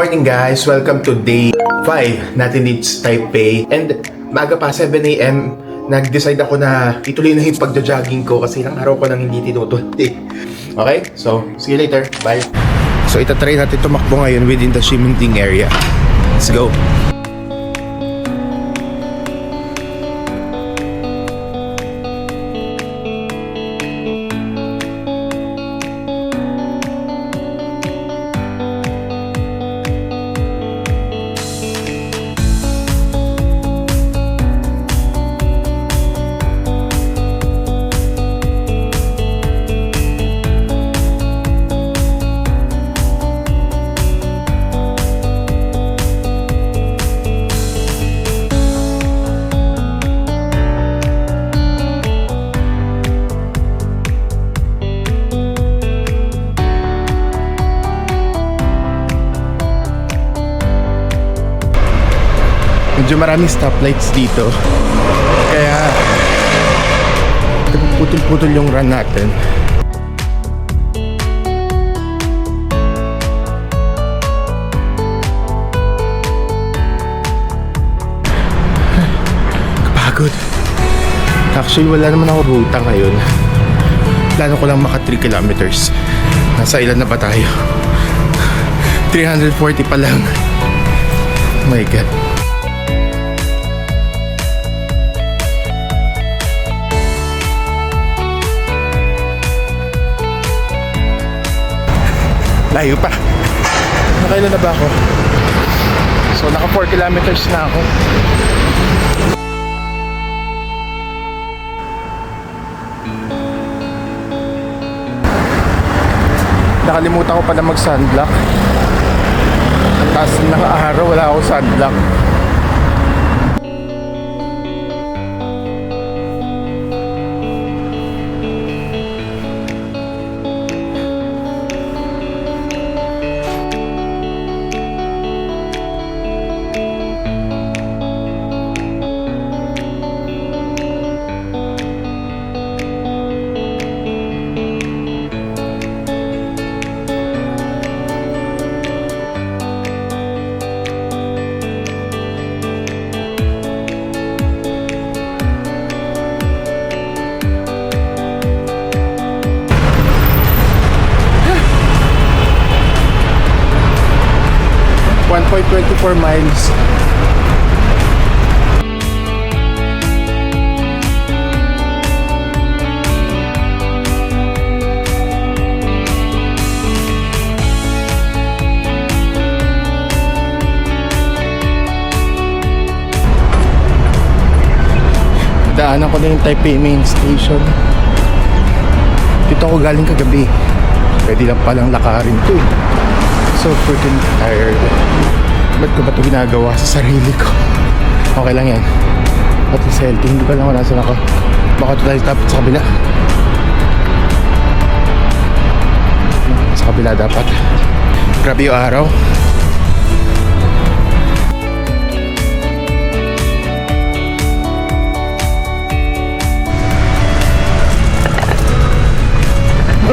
morning guys! Welcome to day 5 natin dito sa Taipei. And maaga pa, 7 AM, nag-decide ako na ituloy na yung pagja-jogging ko kasi ilang araw ko nang hindi tinutuloy. Okay? So, see you later. Bye! So, itatry natin tumakbo ngayon within the Ximending area. Let's go! Medyo maraming stoplights dito. Kaya putol-putol yung run natin. Kapagod. Actually wala naman ako ruta ngayon. Plano ko lang maka 3 kilometers. Nasa ilan na ba tayo? 340 pa lang. Oh my God. Layo pa. Nakailan na ba ako? So naka 4 kilometers na ako. Nakalimutan ko pa na mag sunblock. Tapos naka-araw wala akong sunblock. .24 miles. Daanan ko na yung Taipei main station. Dito ako galing kagabi. Pwede lang palang lakarin to. So freaking tired. Ba't ko ba ito ginagawa sa sarili ko? Okay lang yan. At least healthy. Hindi pa lang ako nasan ako. Baka ito tayo dapat sa kabila. Sa kabila dapat. Grabe yung araw.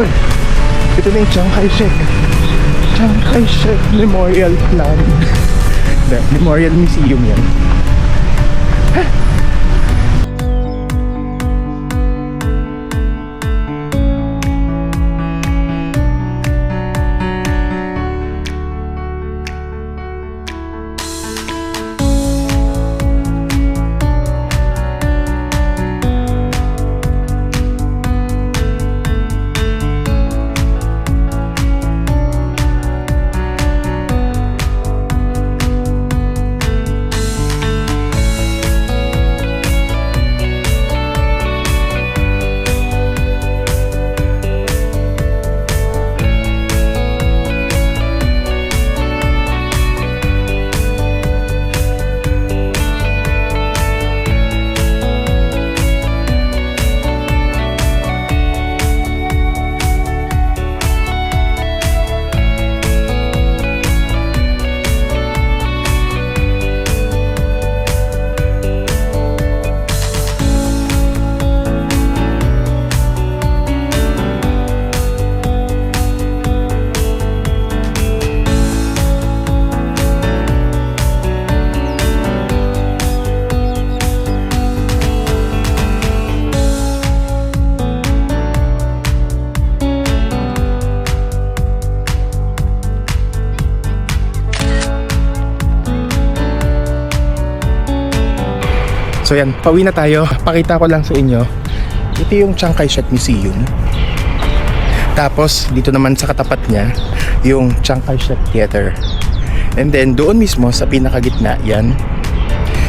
Uy! Ito na yung Chiang Kai-shek. Chiang Kai-shek Memorial Plan. Memorial Museum yan. So yan, pauwi na tayo. Pakita ko lang sa inyo. Ito yung Chiang Kai-shek Museum. Tapos dito naman sa katapat niya yung Chiang Kai-shek Theater. And then doon mismo sa pinakagitna yan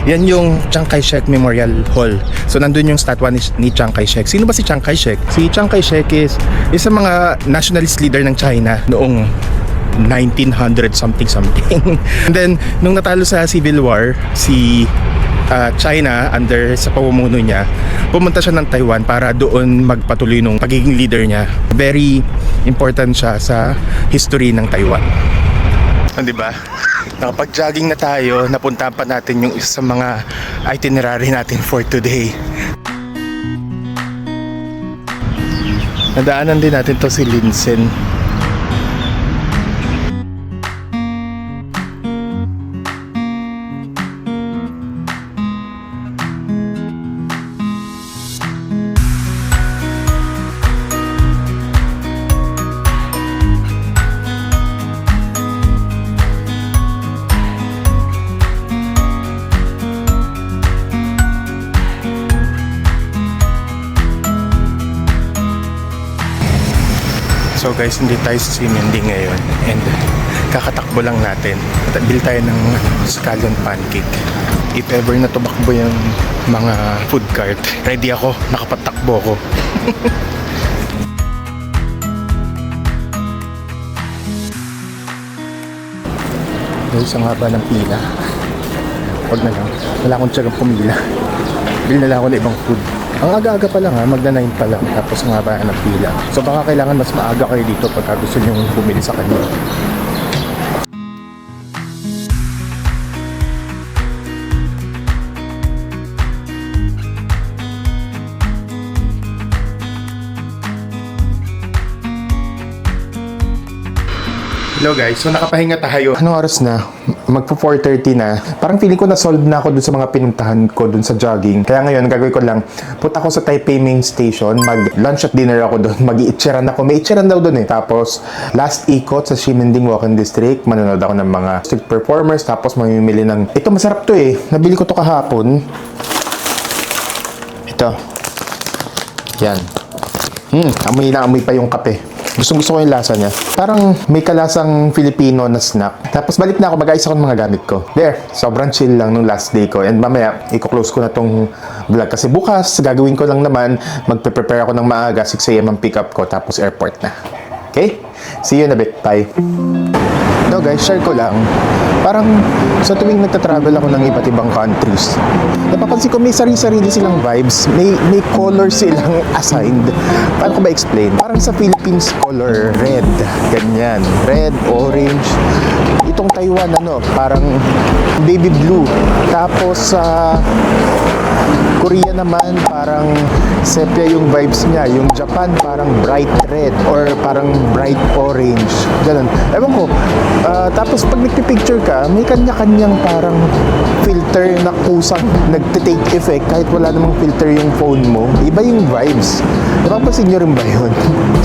yung Chiang Kai-shek Memorial Hall. So nandun yung statwa ni Chiang Kai-shek. Sino ba si Chiang Kai-shek? Si Chiang Kai-shek is isa mga nationalist leader ng China noong 1900 something. And then nung natalo sa Civil War si China under sa pamumuno niya, pumunta siya ng Taiwan para doon magpatuloy nung pagiging leader niya. Very important siya sa history ng Taiwan. Di ba? Nakapag-jogging na tayo, napuntahan pa natin yung isa sa mga itinerary natin for today. Nadaanan din natin to si Linsen. So guys, hindi tayo sa Ximending ngayon and kakatakbo lang natin. Bili tayo ng scallion pancake. If ever na tumakbo yung mga food cart, ready ako, nakapatakbo ako. Guys, ang haba ng pila. Huwag na lang, wala akong tiyagang pumila. Bili na lang ako ng ibang food. Ang aga-aga pa lang ha, magna 9 pa lang, tapos nga ba ng pila. So baka kailangan mas maaga kayo dito pagka gusto nyo bumili sa kanila. Hello guys, so nakapahinga tayo. Anong oras na? Magpo 4:30 na. Parang feeling ko na-solve na ako dun sa mga pinuntahan ko dun sa jogging. Kaya ngayon, gagawin ko lang, punta ako sa Taipei Main Station, mag-lunch at dinner ako dun, mag-iitsiran ako. May itsiran daw dun eh. Tapos, last ikot sa Ximending Walking District, manonood ako ng mga street performers, tapos mamimili ng, ito masarap to eh. Nabili ko to kahapon. Ito. Yan. Amoy na amoy pa yung kape. Gusto ko yung lasa niya. Parang may kalasang Filipino na snack. Tapos balik na ako, mag-ayos ako ng mga gamit ko. There, sobrang chill lang nung last day ko. And mamaya, i-close ko na tong vlog. Kasi bukas, gagawin ko lang naman, magpe-prepare ako ng maaga, 6 AM ang pick up ko, tapos airport na. Okay? See you in a bit. Bye. No guys, share ko lang. Parang sa tuwing nagta-travel ako ng iba't ibang countries, napapansin ko may sarili-sarili silang vibes. May color silang assigned. Paano ko ba explain? Parang sa Philippines, color red. Ganyan. Red, orange. Itong Taiwan, parang baby blue. Tapos sa Korea naman, parang sepia yung vibes niya. Yung Japan, parang bright red or parang bright orange. Ganun. Ewan ko. Tapos pag nagpipicture ka, may kanya-kanyang parang filter na kusang nagtitake effect kahit wala namang filter yung phone mo. Iba yung vibes. Napapansin nyo rin ba yun?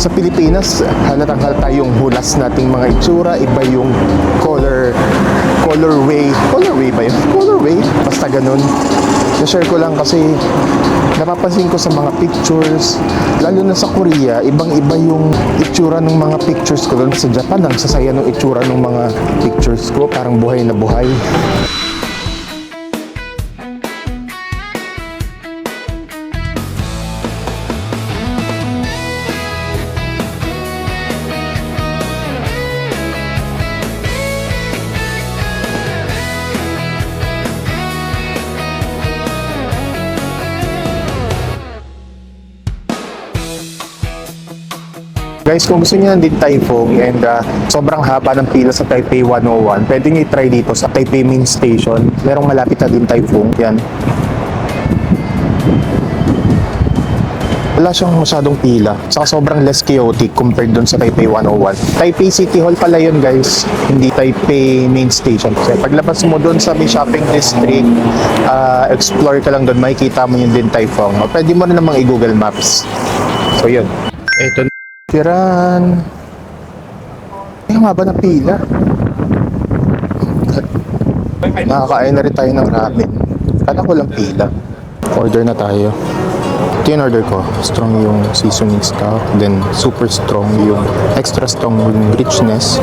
Sa Pilipinas, halatang halata yung hulas nating mga itsura. Iba yung colorway ba yun? Colorway? Basta ganun. Na-share ko lang kasi napapansin ko sa mga pictures, lalo na sa Korea, ibang-iba yung itsura ng mga pictures ko. Doon sa Japan, ang sasaya ng itsura ng mga pictures ko, parang buhay na buhay. Guys, kung gusto niyo ng Din Tai Fung and sobrang haba ng pila sa Taipei 101, pwede niyo i-try dito sa Taipei Main Station. Merong malapit na Din Tai Fung. Yan. Wala siyang masyadong pila. Saka sobrang less chaotic compared dun sa Taipei 101. Taipei City Hall pala yun guys, hindi Taipei Main Station. So, paglabas mo dun sa may shopping district, explore ka lang dun, makikita mo yung Din Tai Fung. O, pwede mo na namang i-Google Maps. So yun. Eto Tiran. Ay, ang haba ng pila. Nakakain na rin tayo ng ramen. Kala ko lang pila. Order na tayo. Ito yung order ko. Strong yung seasoning stock. Then, super strong yung extra strong yung richness.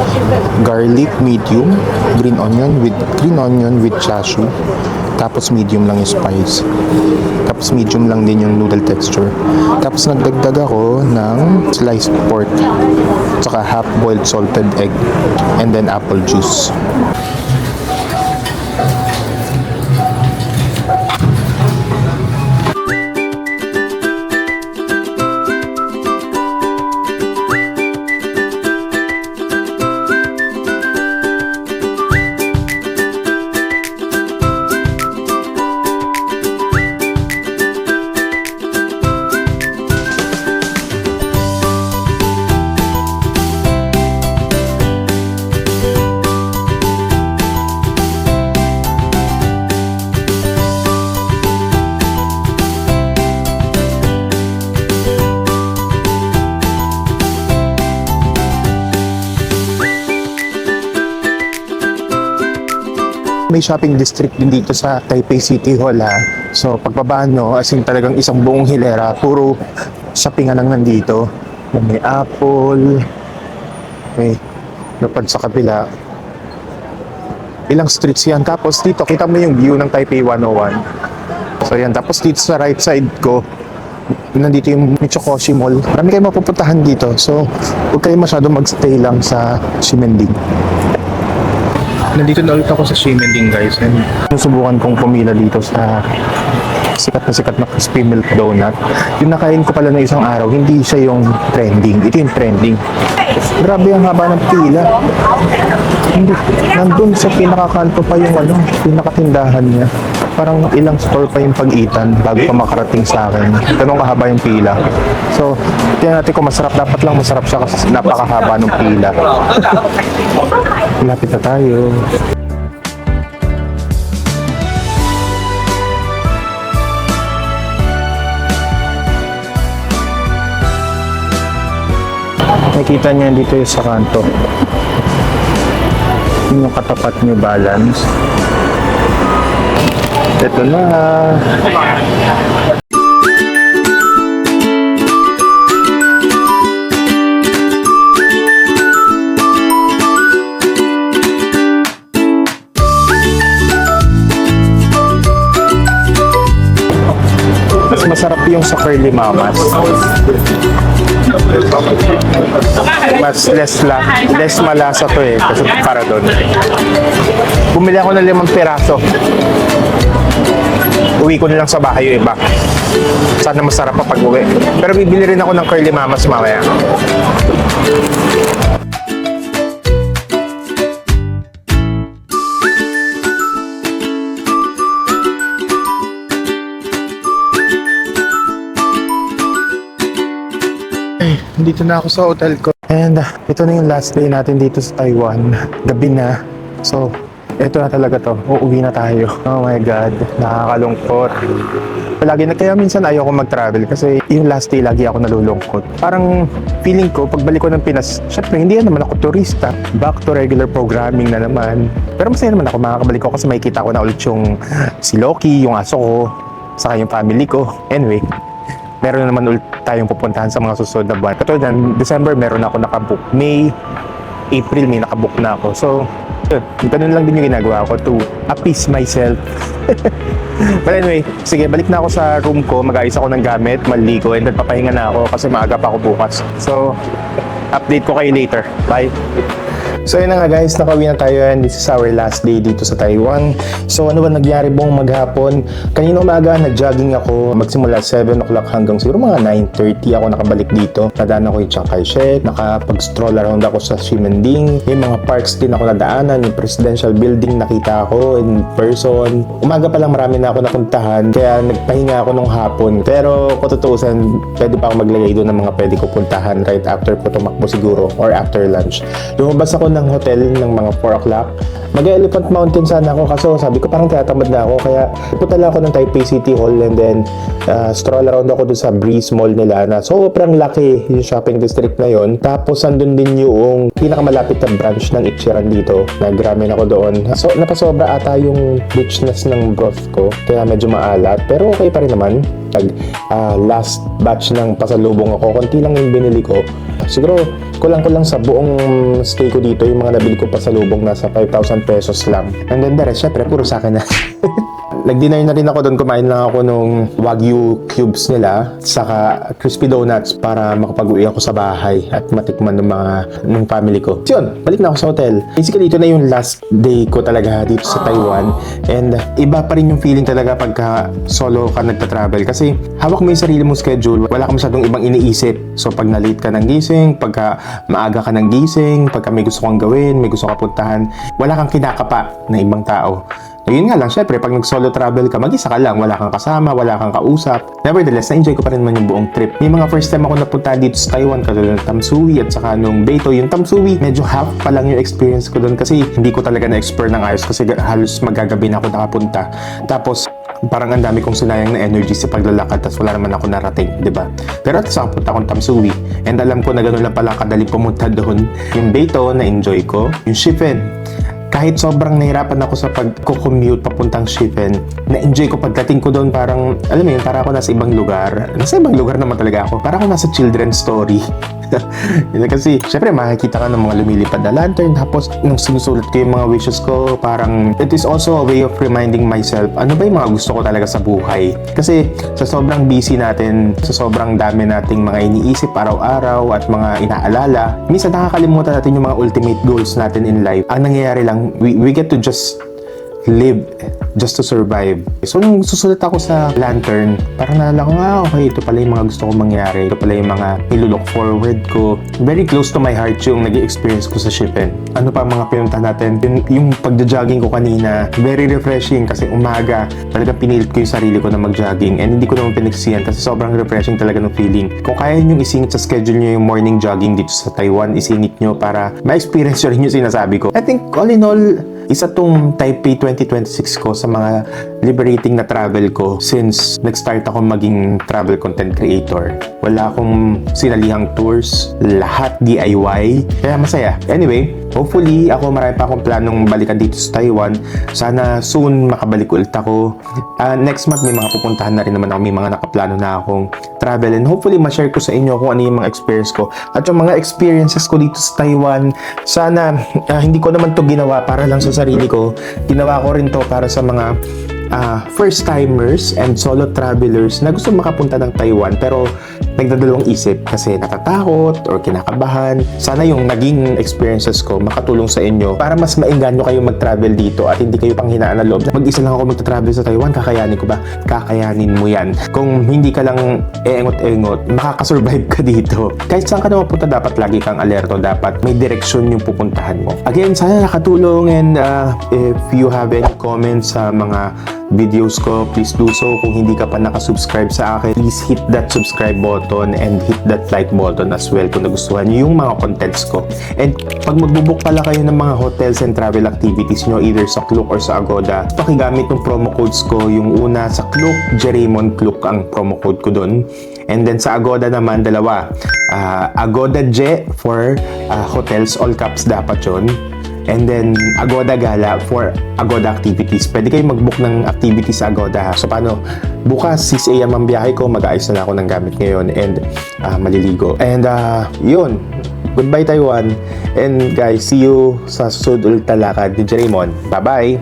Garlic, medium. Green onion with chashu. Tapos medium lang yung spice. Tapos medium lang din yung noodle texture. Tapos nagdagdag ako ng sliced pork. Tsaka half-boiled salted egg. And then apple juice. May shopping district din dito sa Taipei City Hall ha. So pagbaba no, as in talagang isang buong hilera, puro shoppingan lang nandito. May apple, may lapad sa kabila. Ilang streets yan. Tapos dito, kita mo yung view ng Taipei 101. So yan, tapos dito sa right side ko, nandito yung Michokoshi Mall. Marami kayong mapupuntahan dito. So, huwag kayo masyado magstay lang sa Ximending. Nandito na ulit ako sa Ximending guys, and susubukan kong pumila dito sa sikat na crispy milk donut. Yung nakain ko pala ng isang araw, hindi siya yung trending. Ito yung trending. Grabe ang haba ng pila. Hindi, nandun sa pinakakanto pa yung pinakatindahan niya. Parang ilang store pa yung pag-itan bago pa makarating sa akin. Ganun kahaba yung pila. So, tingnan natin kung masarap. Dapat lang masarap siya kasi napakahaba ng pila. Lapit na tayo. Nakikita niya dito yung sa kanto. Yung katapat New Balance. Ito na. Mas masarap yung sa Curly Mamas. Mas less malasa to eh kasi para doon. Bumili ako ng 5 piraso. Uwi ko na lang sa bahay yung iba. Sana masarap pa pag-uwi. Pero bibili rin ako ng Curly Mamas mamaya. Dito na ako sa hotel ko. And ito na yung last day natin dito sa Taiwan. Gabi na. So, ito na talaga to. Uuwi na tayo. Oh my God. Nakakalungkot. Palagi na kaya minsan ayoko mag-travel kasi yung last day lagi ako nalulungkot. Parang feeling ko, pagbalik ko ng Pinas, syempre hindi naman ako turista. Back to regular programming na naman. Pero masaya naman ako makakabalik ko kasi makikita ko na ulit yung si Loki, yung aso ko, saka yung family ko. Anyway, meron na naman ulit tayong pupuntahan sa mga susunod na buwan. Katulad ng December, meron ako nakabook. May, April, may nakabook na ako. So, ganun lang din yung ginagawa ko to appease myself. But anyway, sige, balik na ako sa room ko. Mag-ayos ako ng gamit, maligo, and then papahinga na ako kasi maaga pa ako bukas. So, update ko kayo later. Bye! So yun na nga guys, nakauwi na tayo and this is our last day dito sa Taiwan. So ano ba nangyari buong maghapon? Kanina umaga nag-jogging ako, magsimula 7 o'clock hanggang siguro mga 9:30 ako nakabalik dito. Nadaan ako yung Chiang Kai-shek, nakapag-stroll around ako sa Ximending. May mga parks din ako nadaanan, yung presidential building nakita ako in person. Umaga pa lang marami na ako napuntahan, kaya nagpahinga ako nung hapon. Pero kung tutuusan, pwede pa ako maglagay doon ng mga pwede ko puntahan right after ko tumakbo siguro or after lunch. Lumabas ako ng hotel ng mga 4 o'clock. Mag-Elephant Mountain sana ako kaso sabi ko parang tinatamad na ako kaya pupunta lang ako ng Taipei City Hall and then stroll around ako dun sa Breeze Mall nila na sobrang laki yung shopping district na yon. Tapos andun din yung pinakamalapit na branch ng Ichiran dito. Nag-ramen ako doon. So napasobra ata yung richness ng broth ko kaya medyo maalat pero okay pa rin naman. Last batch ng pasalubong ako, konti lang yung binili ko. Siguro kulang-kulang sa buong stay ko dito yung mga nabili ko pasalubong nasa 5,000 pesos lang. And then the rest, syempre puro sa akin na. Nag-dinner na rin ako doon, kumain lang ako nung Wagyu cubes nila saka crispy donuts para makapag-uwi ako sa bahay at matikman ng family ko. So yun, balik na ako sa hotel. Basically, ito na yung last day ko talaga dito sa Taiwan and iba pa rin yung feeling talaga pagka solo ka nagta-travel kasi hawak mo yung sarili mong schedule, wala ka masyadong ibang iniisip. So pag na-late ka ng gising, pagka maaga ka ng gising, pagka may gusto kang gawin, may gusto kang puntahan, wala kang kinakapa na ibang tao. Yun nga lang, syempre, pag nag-solo travel ka, mag-isa ka lang, wala kang kasama, wala kang kausap. Nevertheless, na-enjoy ko pa rin naman yung buong trip. May mga first time ako napunta dito sa Taiwan, katulad ng Tamsui at saka nung Beito. Yung Tamsui, medyo half pa lang yung experience ko doon kasi hindi ko talaga na-explore ng ayos kasi halos magagabi na ako nakapunta. Tapos, parang ang dami kong sinayang na energy sa paglalakad tapos wala naman ako narating, di ba? Pero at sa punta akong Tamsui and alam ko na gano'n lang pala kadali pumunta doon. Yung Beito, na-enjoy ko. Yung Shifen, kahit sobrang nahirapan ako sa pag-commute papuntang Shifen, na-enjoy ko pagdating ko doon parang, alam mo yun, para ako nasa ibang lugar. Nasa ibang lugar naman talaga ako. Para ako nasa children's story. Kasi, syempre, makikita ka ng mga lumilipad na lantern. Tapos, nung sinusulat ko yung mga wishes ko, parang, it is also a way of reminding myself, ano ba yung mga gusto ko talaga sa buhay? Kasi, sa sobrang busy natin, sa sobrang dami nating mga iniisip araw-araw at mga inaalala, minsan nakakalimutan natin yung mga ultimate goals natin in life. Ang nangyayari lang, we get to just live just to survive. So, nung susulat ako sa lantern, parang nalala ko, okay, ito pala yung mga gusto kong mangyari. Ito pala yung mga nilulook forward ko. Very close to my heart yung nag-experience ko sa Shifen. Ano pa mga pinuntahan natin? Yung pagja-jogging ko kanina, very refreshing kasi umaga, talagang pinilit ko yung sarili ko na mag-jogging and hindi ko naman pinagsisiyan kasi sobrang refreshing talaga ng feeling. Kung kaya nyo isingit sa schedule nyo yung morning jogging dito sa Taiwan, isingit nyo para ma-experience nyo rin yung sinasabi ko. I think all in all, isa tong Taipei 2026 ko sa mga liberating na travel ko since nag-start ako maging travel content creator. Wala akong sinalihang tours, lahat DIY, kaya masaya. Anyway, hopefully ako marami pa akong planong balikan dito sa Taiwan. Sana soon makabalik ulit ako. Next month may mga pupuntahan na rin naman ako, may mga nakaplano na akong travel and hopefully ma-share ko sa inyo kung ano yung mga experience ko at yung mga experiences ko dito sa Taiwan. Sana hindi ko naman to ginawa para lang sa sarili ko. Ginawa ko rin to para sa mga first timers and solo travelers na gusto makapunta ng Taiwan pero nagdadalawang isip kasi natatakot or kinakabahan. Sana yung naging experiences ko makatulong sa inyo para mas maengganyo kayo mag-travel dito at hindi kayo panghinaan na loob. Mag-isa lang ako magta-travel sa Taiwan, kakayanin ko ba? Kakayanin mo yan. Kung hindi ka lang eengot-engot, makakasurvive ka dito. Kahit saan ka na mapunta, dapat lagi kang alerto. Dapat may direksyon yung pupuntahan mo. Again, sana nakatulong and if you have any comments sa mga videos ko, please do so. Kung hindi ka pa nakasubscribe sa akin, please hit that subscribe button and hit that like button as well kung nagustuhan nyo yung mga contents ko. And pag magbubook pala kayo ng mga hotels and travel activities nyo, either sa Klook or sa Agoda, pakigamit ng promo codes ko. Yung una sa Klook, Jeremon Klook ang promo code ko dun. And then sa Agoda naman, dalawa. Agoda J for hotels, all caps dapat yun. And then, Agoda Gala for Agoda activities. Pwede kayo mag-book ng activities sa Agoda. So, paano? Bukas, 6 a.m. ang biyahe ko. Mag-aayos na ako ng gamit ngayon and maliligo. And, yun. Goodbye, Taiwan. And, guys, see you sa susunod ulit na lakad ni Jeremon. Bye-bye!